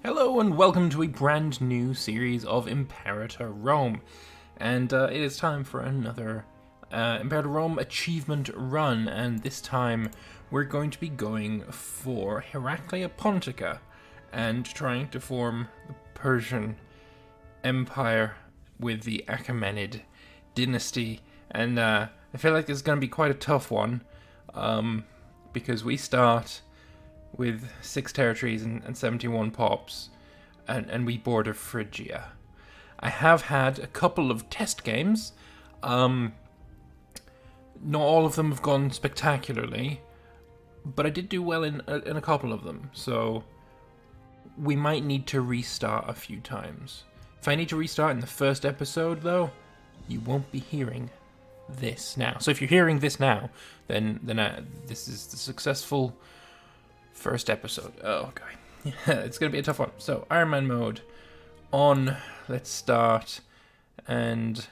Hello and welcome to a brand new series of Imperator Rome. And it is time for another Imperator Rome achievement run, and this time we're going to be going for Heraclea Pontica and trying to form the Persian Empire with the Achaemenid dynasty. And I feel like it's going to be quite a tough one because we start with 6 territories and 71 pops, and we border Phrygia. I have had a couple of test games. Not all of them have gone spectacularly, but I did do well in a couple of them, so we might need to restart a few times. If I need to restart in the first episode, though, you won't be hearing this now. So if you're hearing this now, then this is the successful first episode. Oh, okay. It's going to be a tough one. So, Iron Man mode on. Let's start. And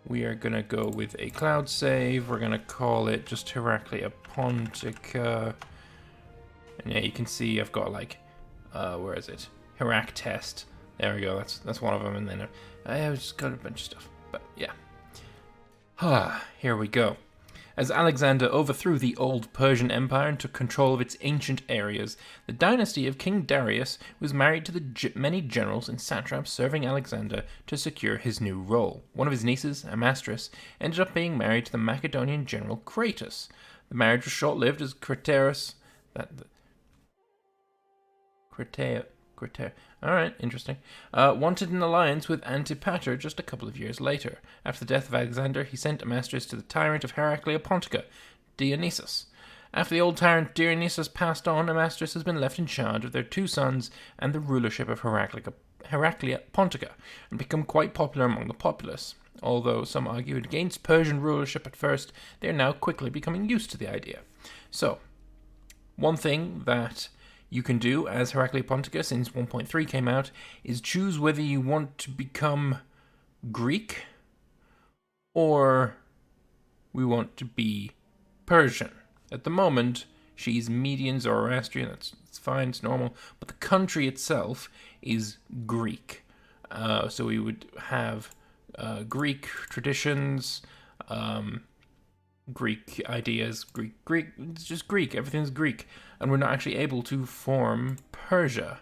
we are going to go with a cloud save. We're going to call it just Heraclea Pontica. And yeah, you can see I've got like, where is it? Herac test. There we go. That's one of them. And then I've just got a bunch of stuff. But yeah. Here we go. As Alexander overthrew the old Persian Empire and took control of its ancient areas, the dynasty of King Darius was married to the many generals and satraps serving Alexander to secure his new role. One of his nieces, Amastris, ended up being married to the Macedonian general Kratos. The marriage was short-lived as Alright, interesting. Wanted an alliance with Antipater just a couple of years later. After the death of Alexander, he sent Amastris to the tyrant of Heraclea Pontica, Dionysus. After the old tyrant Dionysus passed on, Amastris has been left in charge of their 2 sons and the rulership of Heraclea Pontica, and become quite popular among the populace. Although some argued against Persian rulership at first, they are now quickly becoming used to the idea. So, one thing that you can do as Heraclea Pontica since 1.3 came out is choose whether you want to become Greek or we want to be Persian. At the moment, she's Median Zoroastrian, that's fine, it's normal, but the country itself is Greek. So we would have Greek traditions, Greek ideas, Greek, it's just Greek, everything's Greek. And we're not actually able to form Persia.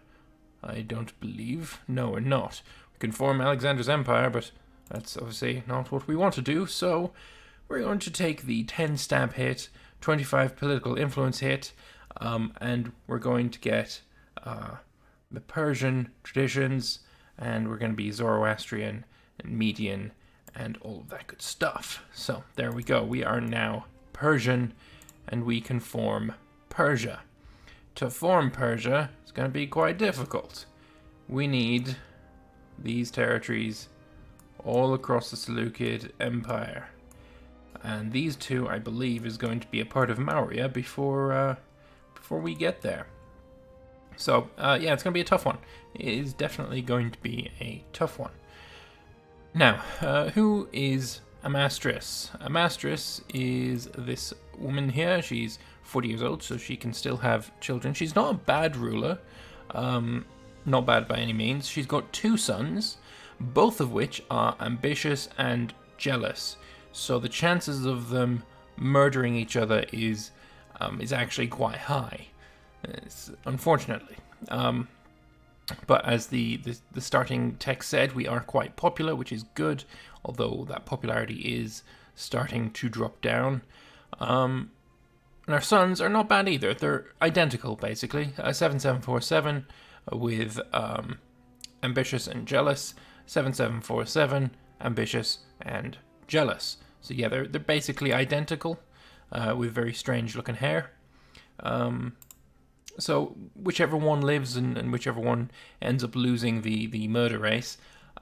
I don't believe. No, we're not. We can form Alexander's empire, but that's obviously not what we want to do, so we're going to take the 10 stab hit, 25 political influence hit, and we're going to get the Persian traditions, and we're going to be Zoroastrian and Median and all of that good stuff. So there we go. We are now Persian, and we can form Persia. To form Persia, it's going to be quite difficult. We need these territories all across the Seleucid Empire. And these 2, I believe, is going to be a part of Maurya before we get there. So, yeah, it's going to be a tough one. It is definitely going to be a tough one. Now, who is Amastris? Amastris is this woman here. She's 40 years old, so she can still have children. She's not a bad ruler, not bad by any means. She's got 2 sons, both of which are ambitious and jealous. So the chances of them murdering each other is actually quite high, unfortunately. But as the starting text said, we are quite popular, which is good, although that popularity is starting to drop down. And our sons are not bad either. They're identical, basically. 7747 with ambitious and jealous. 7747, ambitious and jealous. So yeah, they're basically identical, with very strange looking hair. So whichever one lives and whichever one ends up losing the murder race,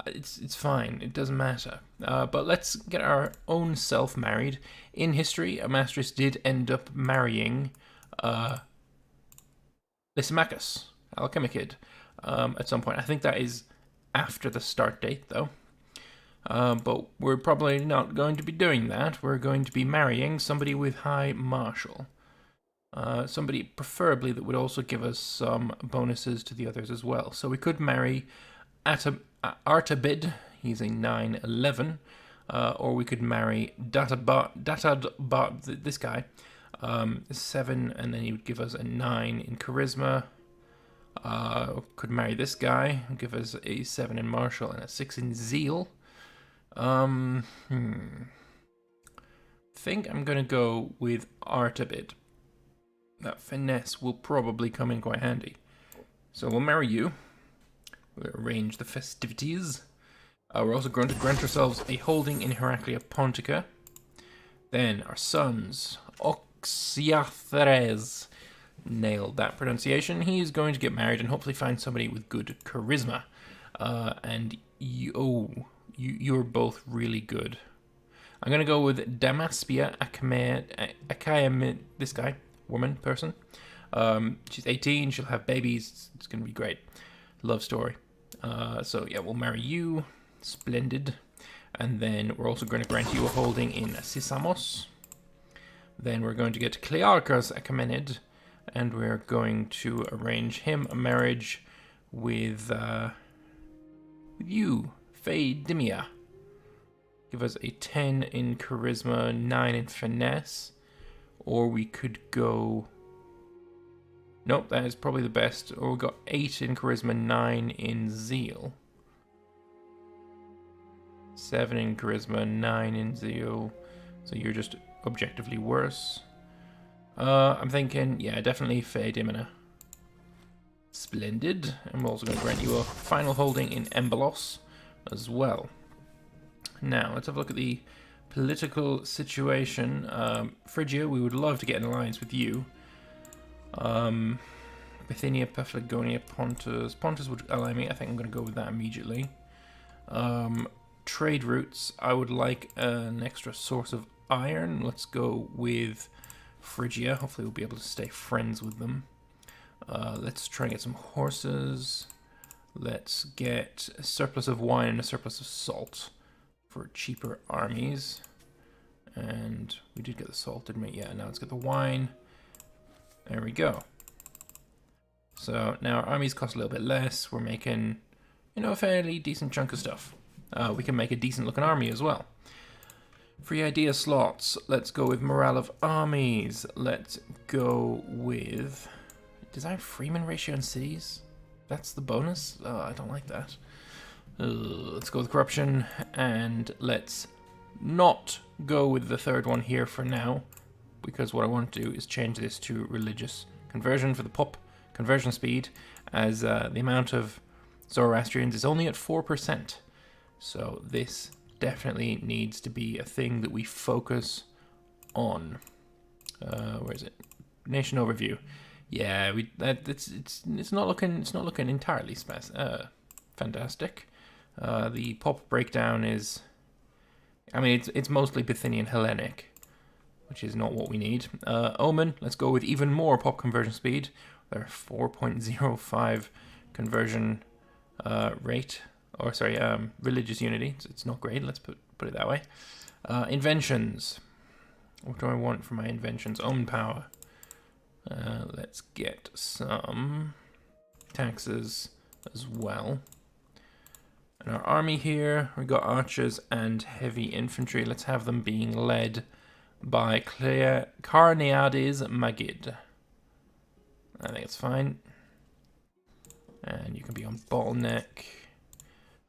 it's fine. It doesn't matter. But let's get our own self married. In history, Amastris did end up marrying Lysimachus, Alchemicid, at some point. I think that is after the start date, though. But we're probably not going to be doing that. We're going to be marrying somebody with high martial. Somebody preferably that would also give us some bonuses to the others as well. So we could marry Artabid, he's a 9/11, or we could marry Datadbot, this guy, 7, and then he would give us a 9 in charisma. Could marry this guy, and give us a 7 in martial and a 6 in zeal. Think I'm gonna go with Artabid. That finesse will probably come in quite handy. So we'll marry you. We'll arrange the festivities. We're also going to grant ourselves a holding in Heraclea Pontica. Then our sons, Oxyatheres, nailed that pronunciation. He's going to get married and hopefully find somebody with good charisma. And you're both really good. I'm going to go with Damaspia Achaemenid, this guy. Person. She's 18, she'll have babies, it's going to be great. Love story. So yeah, we'll marry you. Splendid. And then we're also going to grant you a holding in Sisamos. Then we're going to get Clearchus Achaemenid, and we're going to arrange him a marriage with you, Bithynia. Give us a 10 in charisma, 9 in finesse. Or we could go... Nope, that is probably the best. Or we got 8 in charisma, 9 in zeal. 7 in charisma, 9 in zeal. So you're just objectively worse. I'm thinking, yeah, definitely Bithynia. Splendid. And we're also going to grant you a final holding in Embolos as well. Now, let's have a look at the political situation. Phrygia, we would love to get an alliance with you. Bithynia, Paphlagonia, Pontus. Pontus would ally me. I think I'm going to go with that immediately. Trade routes. I would like an extra source of iron. Let's go with Phrygia. Hopefully we'll be able to stay friends with them. Let's try and get some horses. Let's get a surplus of wine and a surplus of salt for cheaper armies. And we did get the salt, didn't we? Yeah, now let's get the wine. There we go. So now our armies cost a little bit less. We're making, a fairly decent chunk of stuff. We can make a decent looking army as well. Free idea slots. Let's go with morale of armies. Let's go with design freeman ratio in cities. That's the bonus? Oh, I don't like that. Let's go with corruption, and let's not go with the third one here for now, because what I want to do is change this to religious conversion for the pop conversion speed, as the amount of Zoroastrians is only at 4%. So this definitely needs to be a thing that we focus on. Where is it? Nation overview. Yeah, it's not looking entirely fantastic. The pop breakdown is, it's mostly Bithynian Hellenic, which is not what we need. Omen, let's go with even more pop conversion speed. They're 4.05 conversion rate, or sorry, religious unity. It's not great. Let's put it that way. Inventions. What do I want for my inventions? Omen power. Let's get some taxes as well. And our army here, we got archers and heavy infantry. Let's have them being led by Carneades Magid. I think it's fine. And you can be on bottleneck.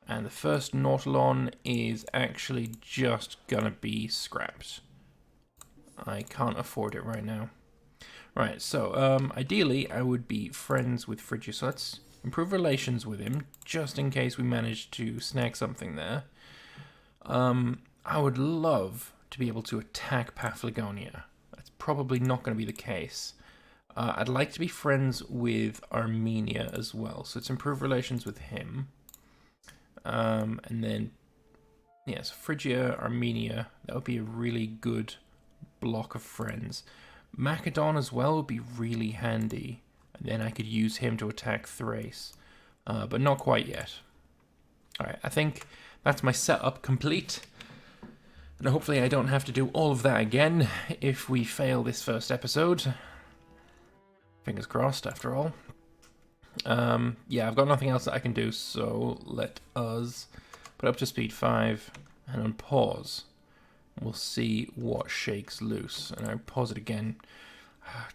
And the first Nautilon is actually just gonna be scrapped. I can't afford it right now. Right, so ideally I would be friends with Phrygia, so let's improve relations with him, just in case we manage to snag something there. I would love to be able to attack Paphlagonia. That's probably not going to be the case. I'd like to be friends with Armenia as well, so let's improve relations with him. And then, yes, Phrygia, Armenia, that would be a really good block of friends. Macedon as well would be really handy, and then I could use him to attack Thrace, but not quite yet. Alright, I think that's my setup complete, and hopefully I don't have to do all of that again if we fail this first episode. Fingers crossed, after all. Yeah, I've got nothing else that I can do, so let us put up to speed 5 and on pause. We'll see what shakes loose. And I pause it again.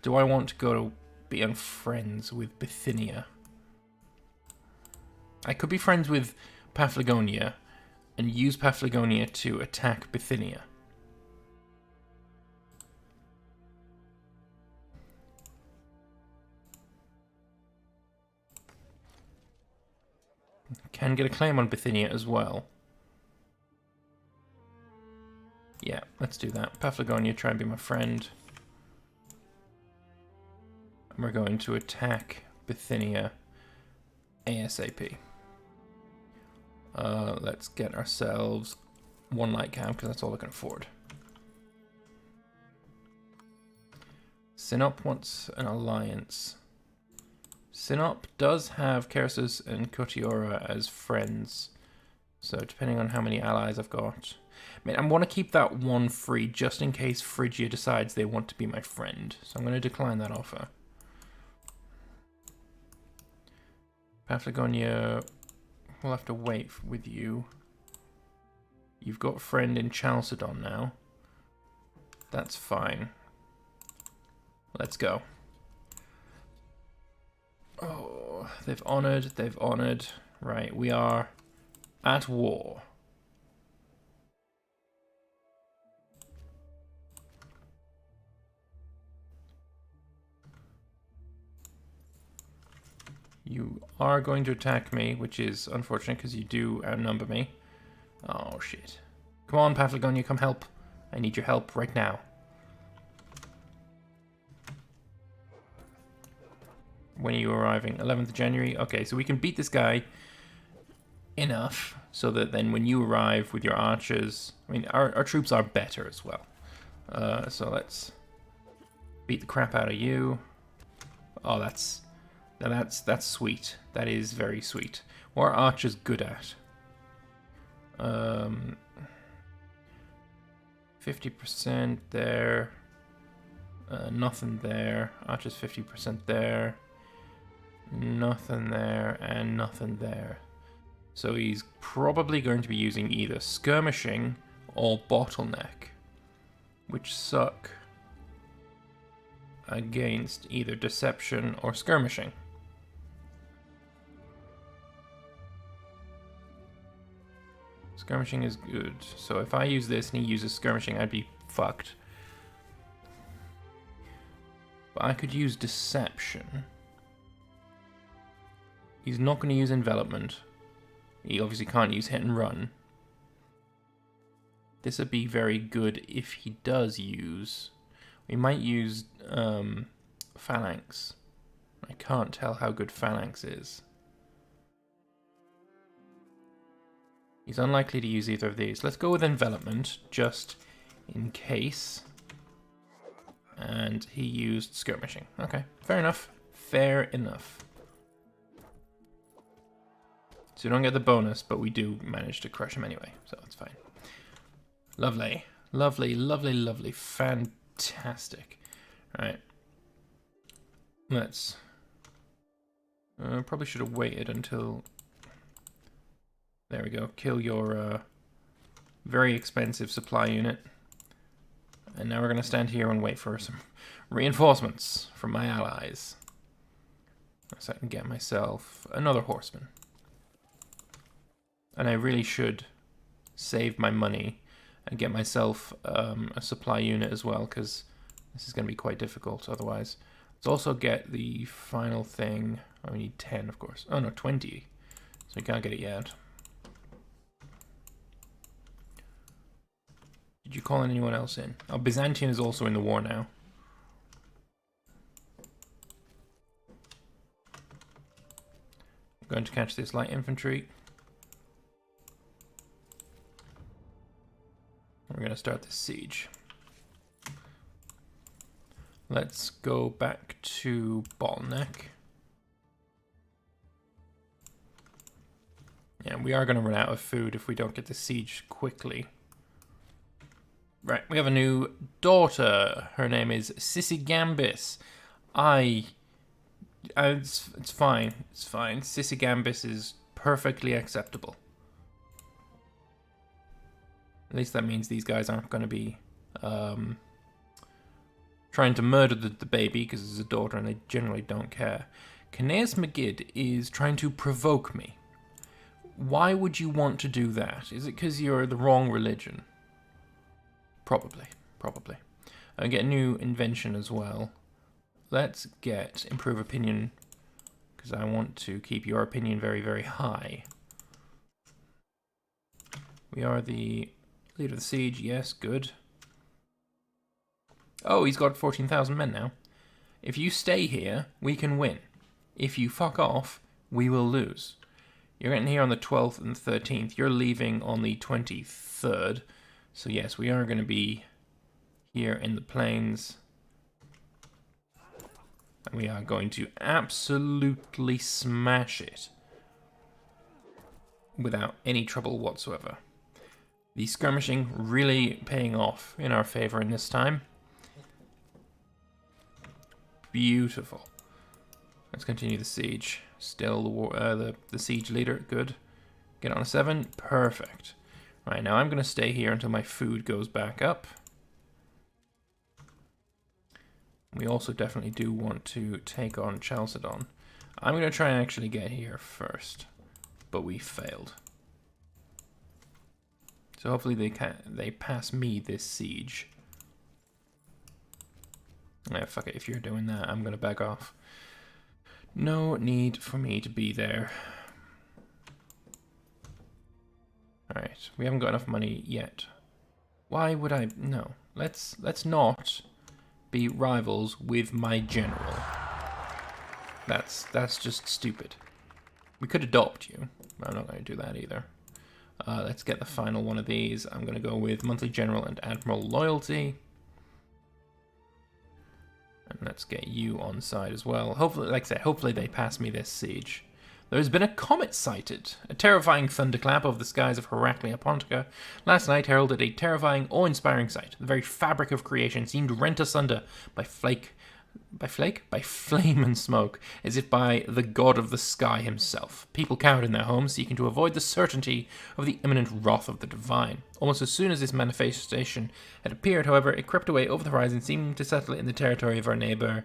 Do I want to go to be on friends with Bithynia? I could be friends with Paphlagonia and use Paphlagonia to attack Bithynia. Can get a claim on Bithynia as well. Yeah, let's do that. Paphlagonia, try and be my friend. And we're going to attack Bithynia ASAP. Let's get ourselves one light cam, because that's all I can afford. Sinop wants an alliance. Sinop does have Chersonesus and Cotiora as friends. So depending on how many allies I've got. I mean, I want to keep that one free just in case Phrygia decides they want to be my friend. So I'm going to decline that offer. Paphlagonia, we'll have to wait with you. You've got a friend in Chalcedon now. That's fine. Let's go. Oh, they've honoured. Right, we are at war. You are going to attack me, which is unfortunate because you do outnumber me. Oh, shit. Come on, Paphlagonia, come help. I need your help right now. When are you arriving? 11th of January? Okay, so we can beat this guy enough so that then when you arrive with your archers... I mean, our troops are better as well. So let's beat the crap out of you. Oh, that's sweet. That is very sweet. What are archers good at? 50% there. Nothing there. Archers 50% there. Nothing there, and nothing there. So he's probably going to be using either skirmishing or bottleneck, which suck against either deception or skirmishing. Skirmishing is good. So if I use this and he uses skirmishing, I'd be fucked. But I could use deception. He's not going to use envelopment. He obviously can't use hit and run. This would be very good if he does use... We might use phalanx. I can't tell how good phalanx is. He's unlikely to use either of these. Let's go with envelopment, just in case. And he used skirmishing. Okay, fair enough. Fair enough. So we don't get the bonus, but we do manage to crush him anyway, so that's fine. Lovely. Lovely, lovely, lovely. Fantastic. Alright. Let's... probably should have waited until... There we go. Kill your very expensive supply unit. And now we're going to stand here and wait for some reinforcements from my allies. So I can get myself another horseman. And I really should save my money and get myself a supply unit as well, because this is going to be quite difficult otherwise. Let's also get the final thing. Oh, we need 10, of course. Oh, no, 20. So we can't get it yet. Did you call anyone else in? Oh, Byzantium is also in the war now. I'm going to catch this light infantry. We're going to start this siege. Let's go back to bottleneck. Yeah, we are going to run out of food if we don't get the siege quickly. Right, we have a new daughter. Her name is Sissy Gambis. I It's fine. It's fine. Sisigambis is perfectly acceptable. At least that means these guys aren't going to be trying to murder the baby because it's a daughter and they generally don't care. Cneus Magid is trying to provoke me. Why would you want to do that? Is it because you're the wrong religion? Probably. And get a new invention as well. Let's get improve opinion because I want to keep your opinion very, very high. We are the leader of the siege. Yes, good. Oh, he's got 14,000 men now. If you stay here, we can win. If you fuck off, we will lose. You're getting here on the 12th and 13th. You're leaving on the 23rd. So yes, we are going to be here in the plains. And we are going to absolutely smash it. Without any trouble whatsoever. The skirmishing really paying off in our favor in this time. Beautiful. Let's continue the siege. Still the siege leader. Good. Get on a 7. Perfect. Right, now I'm going to stay here until my food goes back up. We also definitely do want to take on Chalcedon. I'm going to try and actually get here first. But we failed. So hopefully they pass me this siege. Yeah, fuck it. If you're doing that, I'm going to back off. No need for me to be there. Alright, we haven't got enough money yet. Why would I... No. Let's not be rivals with my general. That's just stupid. We could adopt you. I'm not going to do that either. Let's get the final one of these. I'm going to go with monthly general and admiral loyalty. And let's get you on side as well. Hopefully, like I said, hopefully they pass me this siege. There has been a comet sighted. A terrifying thunderclap over the skies of Heraclea Pontica last night heralded a terrifying, awe-inspiring sight. The very fabric of creation seemed rent asunder by flame and smoke, as if by the god of the sky himself. People cowered in their homes, seeking to avoid the certainty of the imminent wrath of the divine. Almost as soon as this manifestation had appeared, however, it crept away over the horizon, seeming to settle in the territory of our neighbour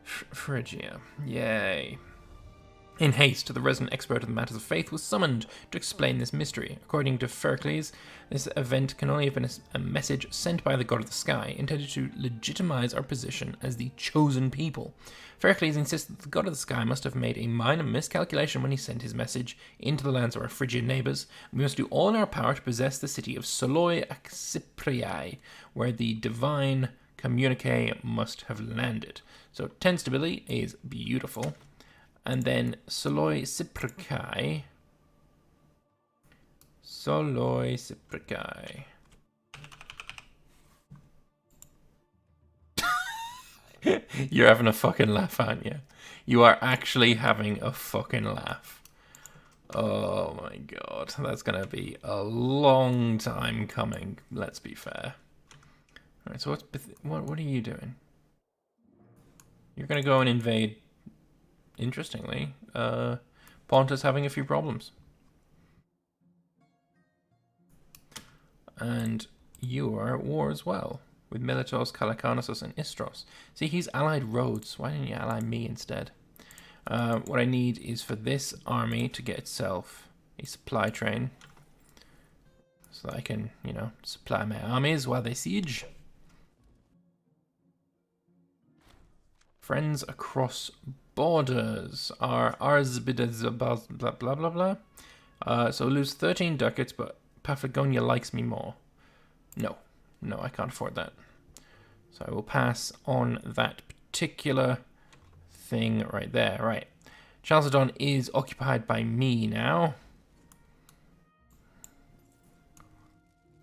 Phrygia. Yay. In haste, the resident expert of the matters of faith was summoned to explain this mystery. According to Heracles, this event can only have been a message sent by the god of the sky, intended to legitimize our position as the chosen people. Heracles insists that the god of the sky must have made a minor miscalculation when he sent his message into the lands of our Phrygian neighbours. We must do all in our power to possess the city of Soloi Axipriae, where the divine communique must have landed. So 10 stability is beautiful. And then Soloi Cypricae. Soloi Cypricae. You're having a fucking laugh, aren't you? You are actually having a fucking laugh. Oh my god. That's going to be a long time coming, let's be fair. Alright, so what are you doing? You're going to go and invade... Interestingly, Ponta's having a few problems. And you are at war as well, with Miletos, Kalakanossos, and Istros. See, he's allied Rhodes. Why didn't you ally me instead? What I need is for this army to get itself a supply train. So that I can, you know, supply my armies while they siege. Friends across borders are Arzbidas blah blah blah blah. So lose 13 ducats, but Paphlagonia likes me more. No, I can't afford that. So I will pass on that particular thing right there. Right, Chalcedon is occupied by me now.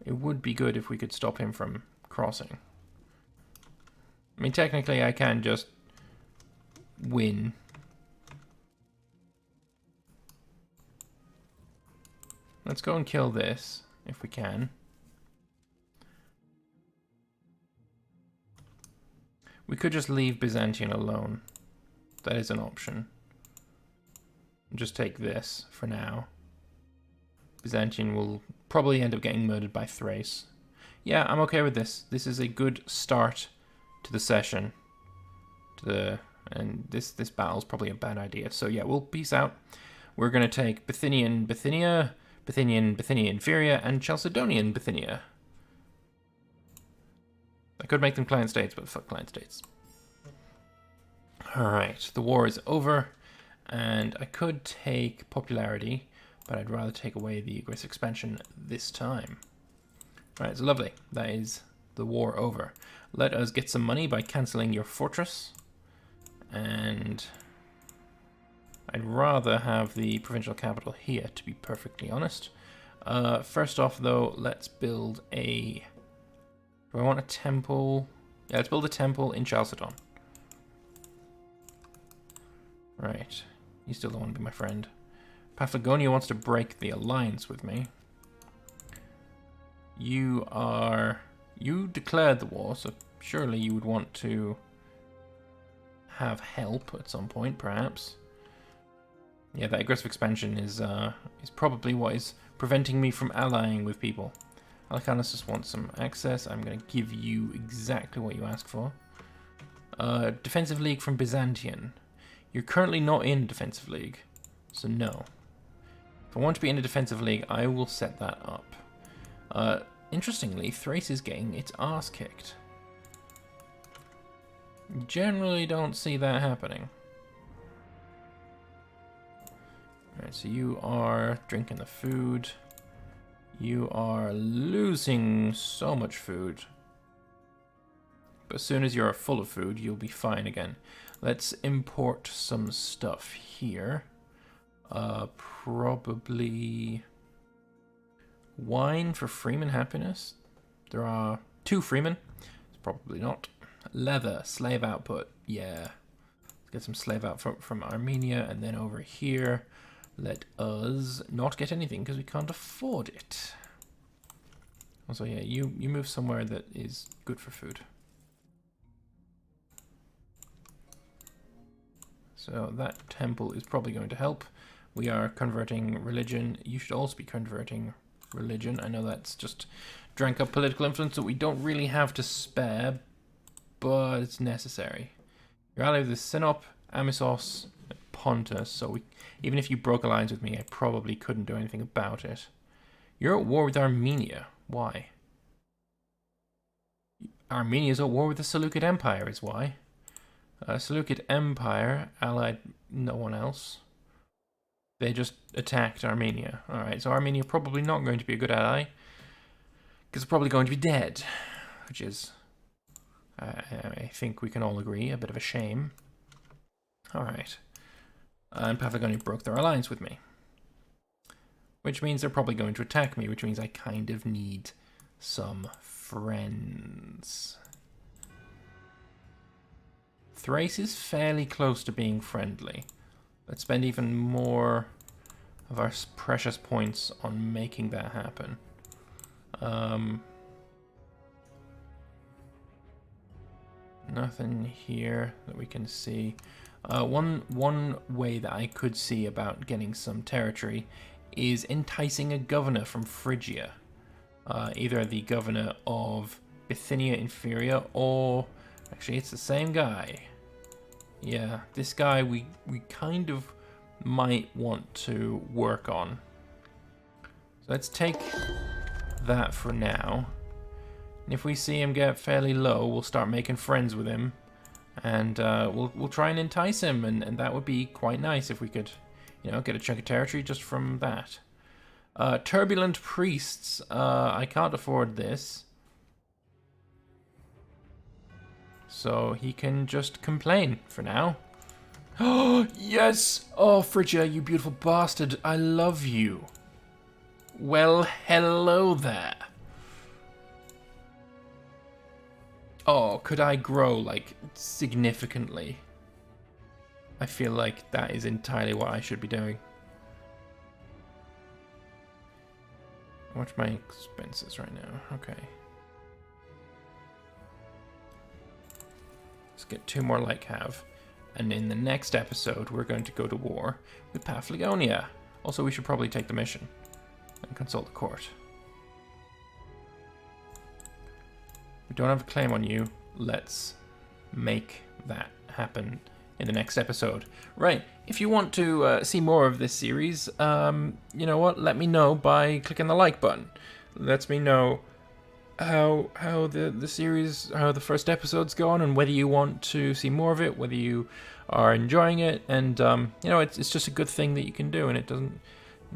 It would be good if we could stop him from crossing. I mean, technically I can just win. Let's go and kill this, if we can. We could just leave Byzantium alone. That is an option. Just take this for now. Byzantium will probably end up getting murdered by Thrace. Yeah, I'm okay with this. This is a good start to the session. And this battle's probably a bad idea. So yeah, we'll peace out. We're going to take Bithynian Bithynia, Bithynian Inferior, and Chalcedonian Bithynia. I could make them client states, but fuck client states. Alright, the war is over, and I could take popularity, but I'd rather take away the aggressive expansion this time. Alright, so lovely. That is the war over. Let us get some money by cancelling your fortress. And I'd rather have the provincial capital here, to be perfectly honest. First off, though, let's build a... Do I want a temple? Yeah, let's build a temple in Chalcedon. Right. You still don't want to be my friend. Paphlagonia wants to break the alliance with me. You declared the war, so surely you would want to have help at some point, perhaps. Yeah, that aggressive expansion is probably what is preventing me from allying with people. Alcanus just wants some access. I'm going to give you exactly what you asked for. Defensive League from Byzantium. You're currently not in Defensive League, so no. If I want to be in a Defensive League, I will set that up. Interestingly, Thrace is getting its arse kicked. Generally don't see that happening. Alright, so you are drinking the food. You are losing so much food. But as soon as you're full of food, you'll be fine again. Let's import some stuff here. Probably wine for Freeman happiness. There are 2 Freemen. It's probably not. Leather, slave output. Yeah. Let's get some slave output from Armenia, and then over here, let us not get anything because we can't afford it. Also, yeah, you move somewhere that is good for food. So that temple is probably going to help. We are converting religion. You should also be converting religion. I know that's just drank up political influence that we don't really have to spare, but it's necessary. You're allied with Sinop, Amisos, Pontus, so even if you broke alliance with me, I probably couldn't do anything about it. You're at war with Armenia. Why? Armenia's at war with the Seleucid Empire is why. Seleucid Empire allied no one else. They just attacked Armenia. Alright, so Armenia probably not going to be a good ally, because it's probably going to be dead, which is, I think we can all agree, a bit of a shame. Alright. And Paphlagonia broke their alliance with me. Which means they're probably going to attack me, which means I kind of need some friends. Thrace is fairly close to being friendly. Let's spend even more of our precious points on making that happen. Nothing here that we can see. One way that I could see about getting some territory is enticing a governor from Phrygia. Either the governor of Bithynia Inferior, or actually it's the same guy. Yeah, this guy we kind of might want to work on. So let's take that for now. And if we see him get fairly low, we'll start making friends with him. And we'll try and entice him, and that would be quite nice if we could, you know, get a chunk of territory just from that. Turbulent priests. I can't afford this. So he can just complain for now. Oh, yes! Oh, Phrygia, you beautiful bastard. I love you. Well, hello there. Oh, could I grow, like, significantly? I feel like that is entirely what I should be doing. What's my expenses right now? Okay. Let's get 2 more like have. And in the next episode, we're going to go to war with Paphlagonia. Also, we should probably take the mission and consult the court. We don't have a claim on you. Let's make that happen in the next episode. Right, if you want to see more of this series, you know what? Let me know by clicking the like button. Lets me know how the series, how the first episode's gone, and whether you want to see more of it, whether you are enjoying it, and you know, it's just a good thing that you can do, and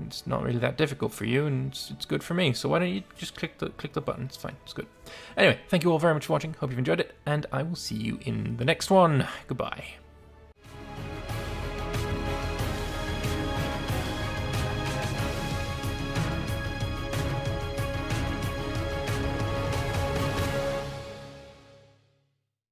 it's not really that difficult for you, and it's good for me. So why don't you just click the button? It's fine. It's good. Anyway, thank you all very much for watching. Hope you've enjoyed it, and I will see you in the next one. Goodbye.